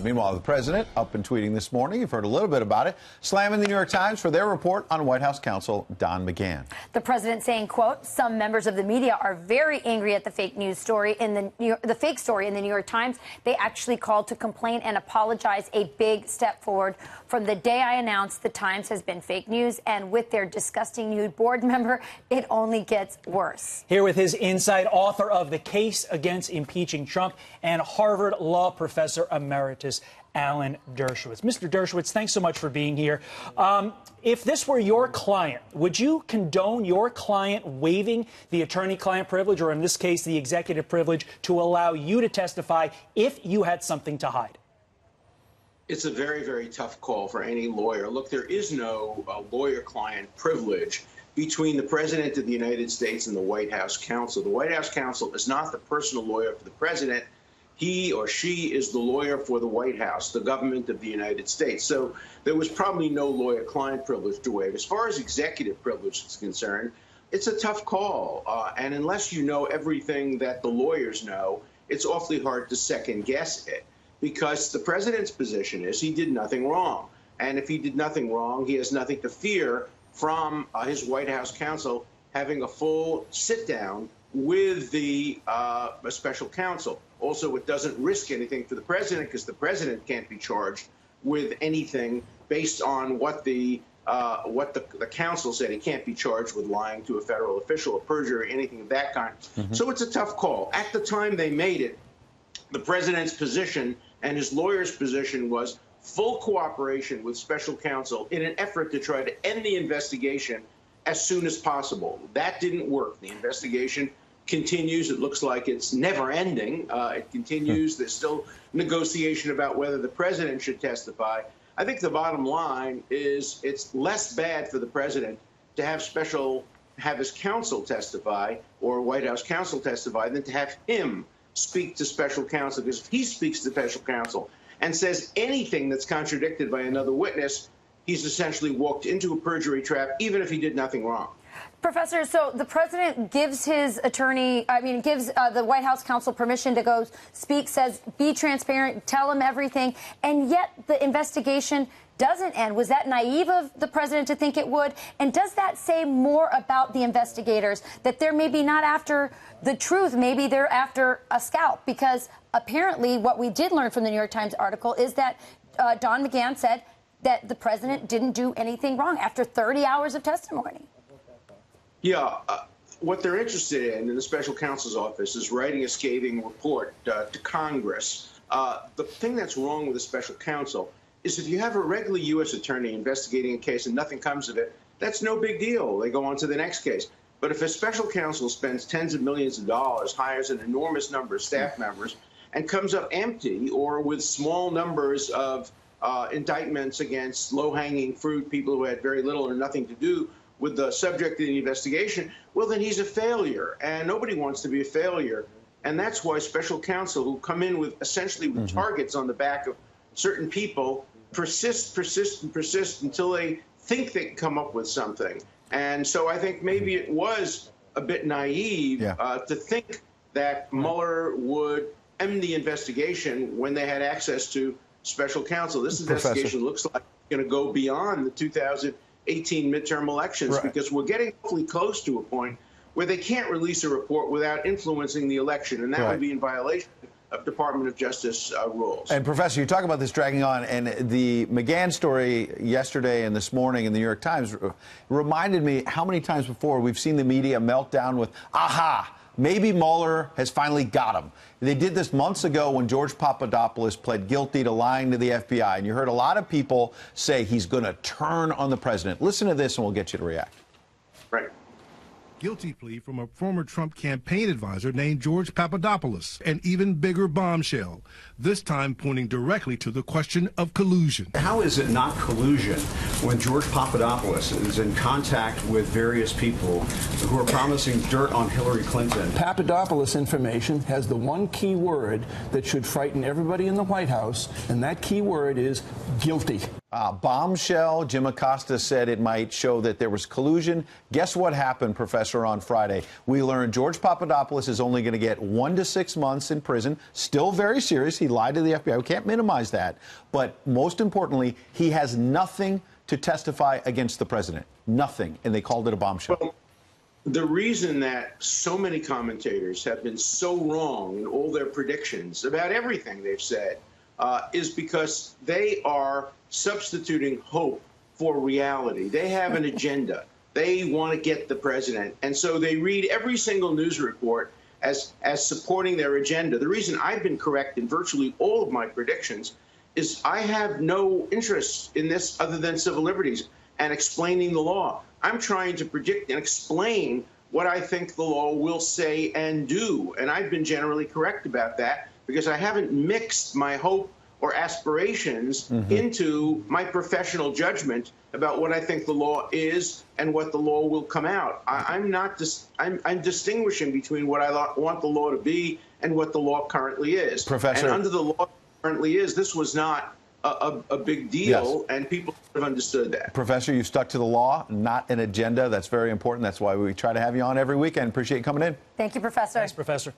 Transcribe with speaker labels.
Speaker 1: Meanwhile, the president up and tweeting this morning. You've heard a little bit about it, slamming the New York Times for their report on White House counsel Don McGahn.
Speaker 2: The president saying, quote, some members of the media are very angry at the fake news story in the fake story in the New York Times. They actually called to complain and apologize, a big step forward. From the day I announced the Times has been fake news, and with their disgusting new board member, it only gets worse.
Speaker 3: Here with his insight, author of The Case Against Impeaching Trump and Harvard Law Professor Emeritus Alan Dershowitz. Mr. Dershowitz, thanks so much for being here. If this were your client, would you condone your client waiving the attorney-client privilege, or in this case, the executive privilege, to allow you to testify if you had something to hide?
Speaker 4: It's a very, very tough call for any lawyer. Look, there is no lawyer-client privilege between the President of the United States and the White House counsel. The White House counsel is not the personal lawyer for the President. He or she is the lawyer for the White House, the government of the United States. So there was probably no lawyer-client privilege to waive. As far as executive privilege is concerned, it's a tough call. And unless you know everything that the lawyers know, it's awfully hard to second-guess it, because the president's position is he did nothing wrong. And if he did nothing wrong, he has nothing to fear from his White House counsel having a full sit-down with the special counsel. Also, it doesn't risk anything for the president, because the president can't be charged with anything based on what the counsel said. He can't be charged with lying to a federal official or perjury, anything of that kind. So it's a tough call. At the time they made it, the president's position and his lawyer's position was full cooperation with special counsel in an effort to try to end the investigation as soon as possible. That didn't work. The investigation continues. It looks like it's never ending. It continues. There's still negotiation about whether the president should testify. I think the bottom line is it's less bad for the president to have his counsel testify, or White House counsel testify, than to have him speak to special counsel. Because if he speaks to special counsel and says anything that's contradicted by another witness, he's essentially walked into a perjury trap, even if he did nothing wrong.
Speaker 2: Professor, so the president gives his gives the White House counsel permission to go speak, says be transparent, tell him everything, and yet the investigation doesn't end. Was that naive of the president to think it would? And does that say more about the investigators, that they're maybe not after the truth, maybe they're after a scalp? Because apparently what we did learn from the New York Times article is that Don McGahn said that the president didn't do anything wrong after 30 hours of testimony.
Speaker 4: Yeah, what they're interested in the special counsel's office is writing a scathing report to Congress. The thing that's wrong with the special counsel is if you have a regular U.S. attorney investigating a case and nothing comes of it, that's no big deal. They go on to the next case. But if a special counsel spends tens of millions of dollars, hires an enormous number of staff members, and comes up empty or with small numbers of indictments against low-hanging fruit, people who had very little or nothing to do with the subject of the investigation, well, then he's a failure, and nobody wants to be a failure. And that's why special counsel who come in with essentially with targets on the back of certain people persist until they think they can come up with something. And so I think maybe it was a bit naive to think that Mueller would end the investigation when they had access to special counsel. This investigation looks like it's going to go beyond the 2018 midterm elections, because we're getting awfully close to a point where they can't release a report without influencing the election, and that would be in violation of Department of Justice rules.
Speaker 1: And Professor, you talk about this dragging on, and the McGahn story yesterday and this morning in the New York Times reminded me how many times before we've seen the media melt down with, aha, maybe Mueller has finally got him. They did this months ago when George Papadopoulos pled guilty to lying to the FBI, and you heard a lot of people say he's going to turn on the president. Listen to this and we'll get you to react.
Speaker 4: Right.
Speaker 5: Guilty plea from a former Trump campaign advisor named George Papadopoulos. An even bigger bombshell, this time pointing directly to the question of collusion.
Speaker 6: How is it not collusion when George Papadopoulos is in contact with various people who are promising dirt on Hillary Clinton?
Speaker 7: Papadopoulos information has the one key word that should frighten everybody in the White House, and that key word is guilty.
Speaker 1: Bombshell. Jim Acosta said it might show that there was collusion. Guess what happened, Professor, on Friday? We learned George Papadopoulos is only going to get 1 to 6 months in prison. Still very serious. He lied to the FBI. We can't minimize that. But most importantly, he has nothing to testify against the president. Nothing. And they called it a bombshell.
Speaker 4: Well, the reason that so many commentators have been so wrong in all their predictions about everything they've said is because they are substituting hope for reality. They have an agenda. They want to get the president. And so they read every single news report as supporting their agenda. The reason I've been correct in virtually all of my predictions is I have no interest in this other than civil liberties and explaining the law. I'm trying to predict and explain what I think the law will say and do. And I've been generally correct about that because I haven't mixed my hope or aspirations into my professional judgment about what I think the law is and what the law will come out. I'm distinguishing between what I want the law to be and what the law currently is.
Speaker 1: Professor,
Speaker 4: and under the law currently is, this was not a big deal, and people have understood that.
Speaker 1: Professor, you stuck to the law, not an agenda. That's very important. That's why we try to have you on every weekend. Appreciate you coming in.
Speaker 2: Thank you, Professor.
Speaker 3: Thanks, Professor.